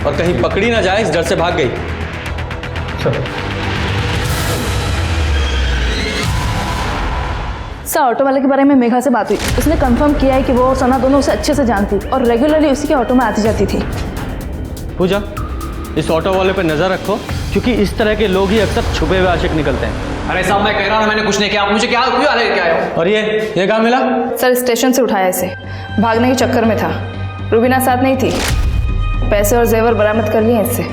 और कहीं पकड़ी ना जाए इस डर से भाग गई। सर ऑटो वाले के बारे में मेघा से बात हुई, उसने कंफर्म किया है कि वो और सना दोनों उसे अच्छे से जानती और रेगुलरली उसी के ऑटो में आती जाती थी। पूजा, इस ऑटो वाले पे नजर रखो, क्योंकि इस तरह के लोग ही अक्सर छुपे हुए आशिक निकलते हैं। अरे साहब मैं कह रहा हूँ मैंने कुछ नहीं किया, आप मुझे क्या क्यों क्या आए हो? और ये कहाँ मिला? सर स्टेशन से उठाया इसे, भागने के चक्कर में था। रूबीना साथ नहीं थी, पैसे और जेवर बरामद कर लिए इससे।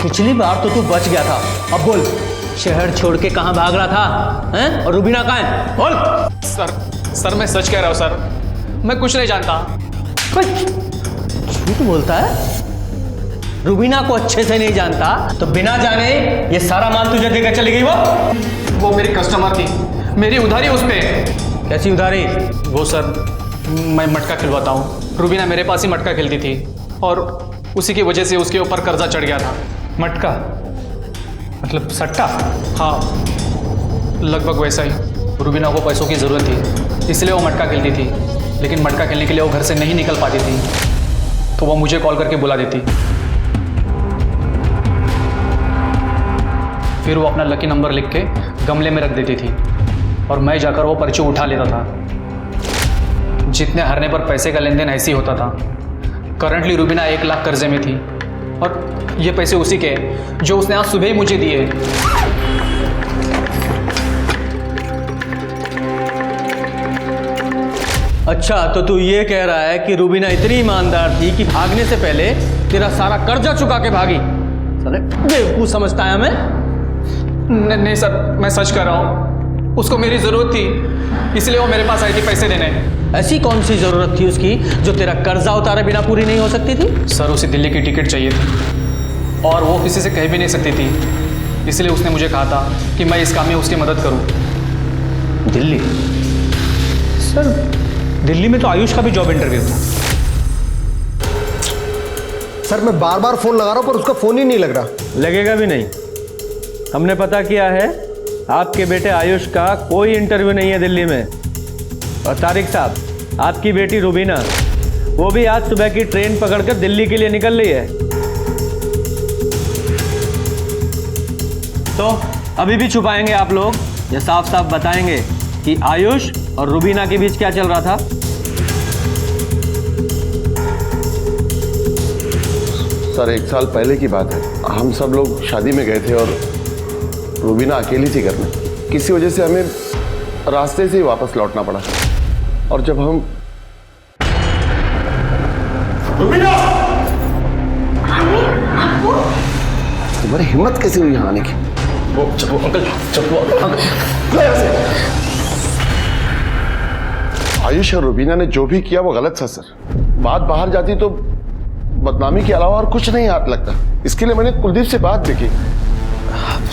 पिछली बार तो तू बच गया था, अब बोल शहर छोड़ के कहाँ भाग रहा था हैं? और रूबीना कहाँ है? बोल। सर मैं सच कह रहा हूँ सर, मैं कुछ नहीं जानता। झूठ बोलता है? रूबीना को अच्छे से नहीं जानता तो बिना जाने ये सारा माल तुझे देकर चली गई? वो मेरी कस्टमर थी, मेरी उधारी उस पे। कैसी उधारी? वो सर मैं मटका खिलवाता हूँ, रूबीना मेरे पास ही मटका खेलती थी और उसी की वजह से उसके ऊपर कर्जा चढ़ गया था। मटका मतलब सट्टा? हाँ लगभग वैसा ही। रूबीना को पैसों की ज़रूरत थी इसलिए वो मटका खेलती थी, लेकिन मटका खेलने के लिए वो घर से नहीं निकल पाती थी तो वो मुझे कॉल करके बुला देती। फिर वो अपना लकी नंबर लिख के गमले में रख देती थी और मैं जाकर वो पर्ची उठा लेता था। जितने हारने पर पैसे का लेन देन ऐसे ही होता था। करंटली रुबीना 1 लाख कर्जे में थी और ये पैसे उसी के हैं जो उसने आज सुबह ही मुझे दिए। अच्छा, तो तू ये कह रहा है कि रुबीना इतनी ईमानदार थी कि भागने से पहले तेरा सारा कर्जा चुका के भागी। साले बेवकूफ समझता है हमें? नहीं सर, मैं सच कह रहा हूँ। उसको मेरी ज़रूरत थी, इसलिए वो मेरे पास आई थी पैसे देने। ऐसी कौन सी ज़रूरत थी उसकी जो तेरा कर्जा उतारे बिना पूरी नहीं हो सकती थी? सर, उसे दिल्ली की टिकट चाहिए थी और वो किसी से कह भी नहीं सकती थी, इसलिए उसने मुझे कहा था कि मैं इस काम में उसकी मदद करूँ। दिल्ली? सर, दिल्ली में तो आयुष का भी जॉब इंटरव्यू था। सर, मैं बार बार फोन लगा रहा हूं पर उसका फोन ही नहीं लग रहा। लगेगा भी नहीं। हमने पता किया है, आपके बेटे आयुष का कोई इंटरव्यू नहीं है दिल्ली में। और तारिक साहब, आपकी बेटी रुबीना, वो भी आज सुबह की ट्रेन पकड़कर दिल्ली के लिए निकल रही है। तो अभी भी छुपाएंगे आप लोग या साफ साफ बताएंगे कि आयुष और रुबीना के बीच क्या चल रहा था? सर, 1 साल पहले की बात है। हम सब लोग शादी में गए थे और रुबीना अकेली थी घर में। किसी वजह से हमें रास्ते से ही वापस लौटना पड़ा और जब हम रुबीना! तुम्हारी हिम्मत कैसे हुई यहाँ आने की? वो चप्पू अंकल, चप्पू अंकल, आयुष और रुबीना ने जो भी किया वो गलत था सर। बात बाहर जाती तो बदनामी के अलावा और कुछ नहीं हाथ लगता। इसके लिए मैंने कुलदीप से बात भी की।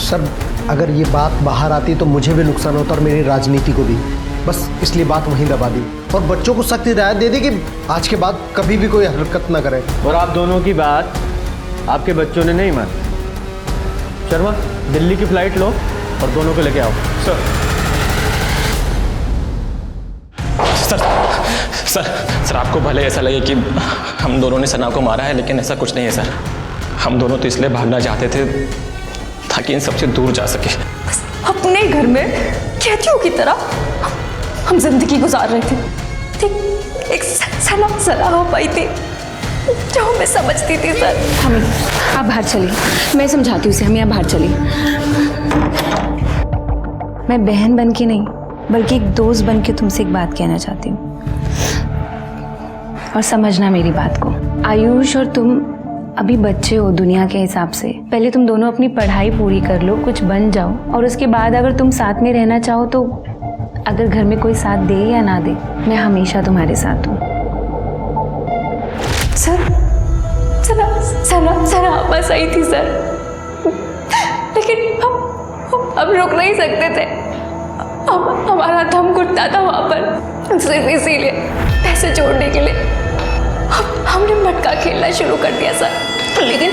सर, अगर ये बात बाहर आती तो मुझे भी नुकसान होता और मेरी राजनीति को भी। बस इसलिए बात वहीं दबा दी और बच्चों को सख्त हिदायत दे दी कि आज के बाद कभी भी कोई हरकत ना करें। और आप दोनों की बात आपके बच्चों ने नहीं मानी। शर्मा, दिल्ली की फ्लाइट लो और दोनों को लेके आओ। सर, आपको भले ऐसा लगे कि हम दोनों ने सना को मारा है, लेकिन ऐसा कुछ नहीं है सर। हम दोनों तो इसलिए भागना चाहते थे ताकि इन सबसे दूर जा सके। अपने घर में कैदियों की तरह हम जिंदगी गुजार रहे थे। ठीक, एक सना हो पाई थी जो मैं समझती थी। सर, हमें आप बाहर चलिए, मैं समझाती हूँ उसे। हमें आप बाहर चलिए। मैं बहन बन के नहीं बल्कि एक दोस्त बन के तुमसे एक बात कहना चाहती हूँ और समझना मेरी बात को। आयुष और तुम अभी बच्चे हो दुनिया के हिसाब से। पहले तुम दोनों अपनी पढ़ाई पूरी कर लो, कुछ बन जाओ और उसके बाद अगर तुम साथ में रहना चाहो तो अगर घर में कोई साथ दे या ना दे, मैं हमेशा तुम्हारे साथ हूँ। सना बस आई थी सर, लेकिन हम अब रुक नहीं सकते थे। हमारा दम घुटता था वहाँ पर। सिर्फ इसीलिए पैसे जोड़ने के लिए हमने मटका खेलना शुरू कर दिया सर। लेकिन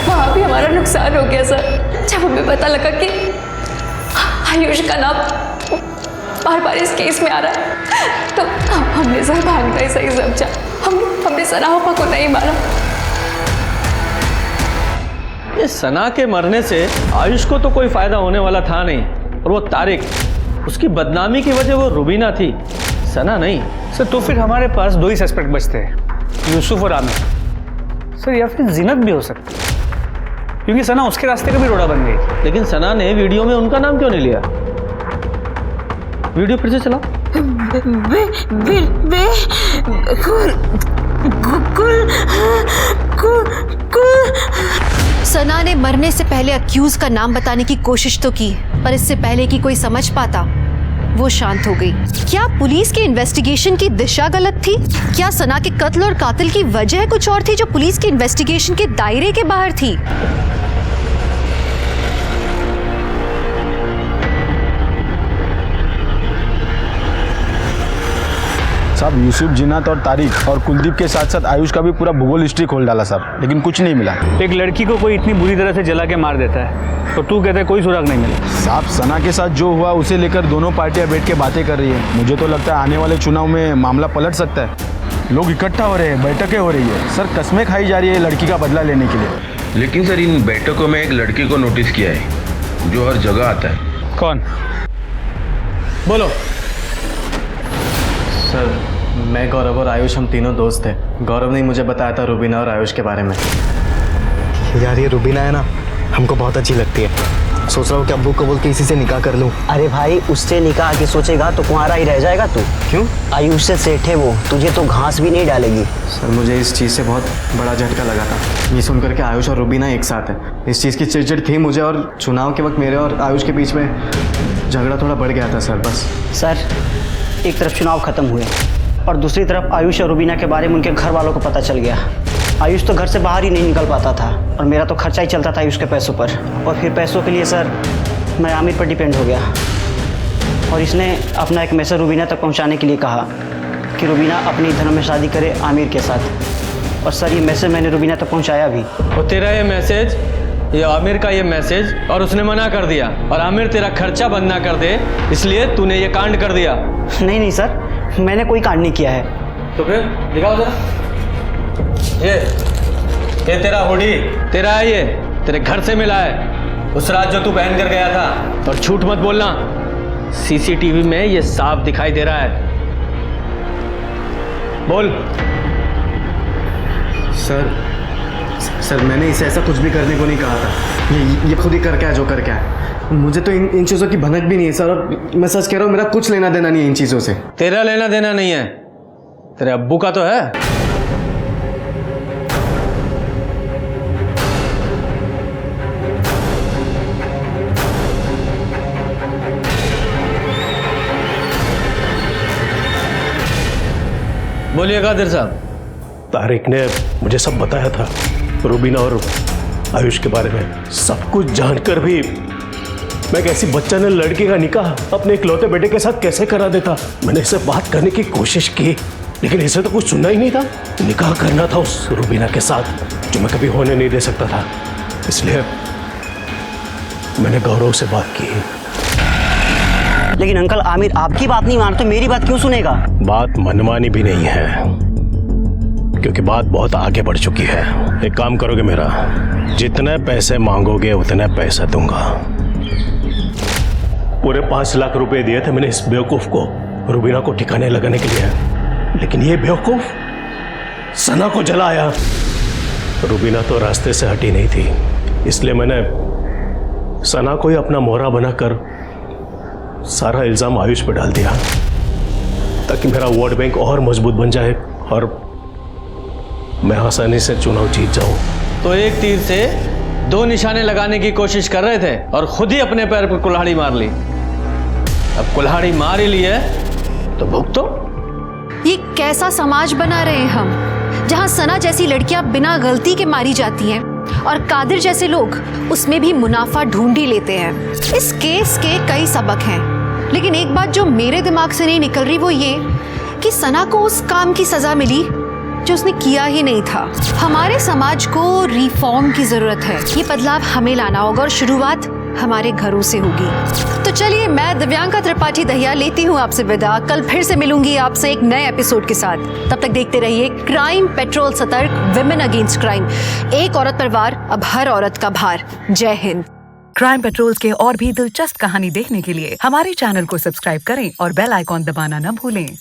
वहाँ भी हमारा नुकसान हो गया सर। जब हमें पता लगा कि आयुष का नाम बार बार इस केस में आ रहा है तो हमने सर भागना ही सही समझा। हमने सना को नहीं मारा। ये सना के मरने से आयुष को तो कोई फायदा होने वाला था नहीं, और वो तारिक, उसकी बदनामी की वजह वो रुबीना थी, सना नहीं। सर, तो फिर हमारे पास 2 ही सस्पेक्ट बचते हैं, यूसुफ और आमिर। सर, या फिर जीनत भी हो सकती है क्योंकि सना उसके रास्ते का भी रोड़ा बन गई। लेकिन सना ने वीडियो में उनका नाम क्यों नहीं लिया? वीडियो फिर से चलाओ। सना ने मरने से पहले अक्यूज का नाम बताने की कोशिश तो की, पर इससे पहले कि कोई समझ पाता वो शांत हो गई। क्या पुलिस की इन्वेस्टिगेशन की दिशा गलत थी? क्या सना के कत्ल और कातिल की वजह कुछ और थी जो पुलिस की इन्वेस्टिगेशन के दायरे के बाहर थी? साहब, यूसुफ, जिन्नत और तारिक और कुलदीप के साथ साथ आयुष का भी पूरा भूगोल हिस्ट्री खोल डाला साहब, लेकिन कुछ नहीं मिला। एक लड़की को कोई इतनी बुरी तरह से जला के मार देता है तो तू कहते है कोई सुराग नहीं मिला। साहब, सना के साथ जो हुआ उसे लेकर दोनों पार्टियां बैठ के बातें कर रही है। मुझे तो लगता है आने वाले चुनाव में मामला पलट सकता है। लोग इकट्ठा हो रहे हैं, बैठकें हो रही है सर, कस्में खाई जा रही है लड़की का बदला लेने के लिए। लेकिन सर, इन बैठकों में एक लड़की को नोटिस किया है जो हर जगह आता है। कौन? बोलो। सर मैं, गौरव और आयुष हम तीनों दोस्त थे। गौरव ने मुझे बताया था रुबीना और आयुष के बारे में। यार ये रुबीना है ना, हमको बहुत अच्छी लगती है। सोच रहा हूँ कि अब्बू को बोल के इसी से निकाह कर लूँ। अरे भाई, उससे निकाह की सोचेगा तो कुंवारा ही रह जाएगा तू। क्यों? आयुष से सेठ है वो, तुझे तो घास भी नहीं डालेगी। सर मुझे इस चीज़ से बहुत बड़ा झटका लगा था, ये सुनकर के आयुष और रुबीना एक साथ है। इस चीज़ की चिड़चिड़ थी मुझे, और चुनाव के वक्त मेरे और आयुष के बीच में झगड़ा थोड़ा बढ़ गया था सर। बस सर, एक तरफ चुनाव खत्म हुए और दूसरी तरफ आयुष और रुबीना के बारे में उनके घर वालों को पता चल गया। आयुष तो घर से बाहर ही नहीं निकल पाता था और मेरा तो खर्चा ही चलता था आयुष के पैसों पर। और फिर पैसों के लिए सर मैं आमिर पर डिपेंड हो गया और इसने अपना एक मैसेज रुबीना तक पहुंचाने के लिए कहा कि रुबीना अपनी धर्म में शादी करे आमिर के साथ। और सर ये मैसेज मैंने रुबीना तक पहुंचाया भी। और तेरा ये मैसेज, ये आमिर का ये मैसेज, और उसने मना कर दिया और आमिर तेरा खर्चा बंद ना कर दे इसलिए तूने ये कांड कर दिया। नहीं नहीं सर, मैंने कोई कांड नहीं किया है। तो फिर दिखाओ जरा। ये तेरा हुडी तेरा है, ये तेरे घर से मिला है उस रात जो तू पहन कर गया था। और झूठ मत बोलना, सीसीटीवी में ये साफ दिखाई दे रहा है। बोल। सर मैंने इसे ऐसा कुछ भी करने को नहीं कहा था। ये खुद ही कर क्या जो कर क्या है। मुझे तो इन चीज़ों की भनक भी नहीं है सर, और मैं सच कह रहा हूँ मेरा कुछ लेना देना नहीं है इन चीज़ों से। तेरा लेना देना नहीं है, तेरे अब्बू का तो है। बोलिए कादिर साहब। तारिक ने मुझे सब बताया था, रुबीना और आयुष के बारे में। सब कुछ जानकर भी मैं एक ऐसी बच्चा ने लड़की का निकाह अपने इकलौते बेटे के साथ कैसे करा देता। मैंने इससे बात करने की कोशिश की लेकिन इसे तो कुछ सुनना ही नहीं था। निकाह करना था उस रुबीना के साथ जो मैं कभी होने नहीं दे सकता था, इसलिए मैंने गौरव से बात की। लेकिन अंकल, आमिर आपकी बात नहीं मान तो मेरी बात क्यों सुनेगा? बात मनमानी भी नहीं है क्योंकि बात बहुत आगे बढ़ चुकी है। एक काम करोगे मेरा, जितने पैसे मांगोगे उतने पैसे दूंगा। पूरे 5 लाख रुपए दिए थे मैंने इस बेवकूफ को रुबीना को ठिकाने लगाने के लिए, लेकिन ये बेवकूफ सना को जलाया। रुबीना तो रास्ते से हटी नहीं थी, इसलिए मैंने सना को ही अपना मोहरा बनाकर सारा इल्जाम आयुष पर डाल दिया ताकि मेरा वोट बैंक और मजबूत बन जाए और मैं आसानी से चुनाव जीत जाऊं। तो एक तीर से 2 निशाने लगाने की कोशिश कर रहे थे और खुद ही अपने पैर पर कुल्हाड़ी मार ली। अब कुल्हाड़ी मार ही ली है तो भुगतो। ये कैसा समाज बना रहे हैं हम, जहां सना जैसी लड़कियां बिना गलती के मारी जाती हैं और कादिर जैसे लोग उसमें भी मुनाफा ढूंढ ही लेते हैं। इस केस के कई सबक हैं, लेकिन एक बात जो मेरे दिमाग से नहीं निकल रही वो ये कि सना को उस काम की सजा मिली जो उसने किया ही नहीं था। हमारे समाज को रिफॉर्म की जरूरत है, ये बदलाव हमें लाना होगा और शुरुआत हमारे घरों से होगी। तो चलिए, मैं दिव्यांका त्रिपाठी दहिया लेती हूँ आपसे विदा। कल फिर से मिलूंगी आपसे एक नए एपिसोड के साथ। तब तक देखते रहिए क्राइम पेट्रोल सतर्क, विमेन अगेंस्ट क्राइम। एक औरत पर वार, अब हर औरत का भार। जय हिंद। क्राइम पेट्रोल के और भी दिलचस्प कहानी देखने के लिए हमारे चैनल को सब्सक्राइब करें और बेल आइकॉन दबाना न भूलें।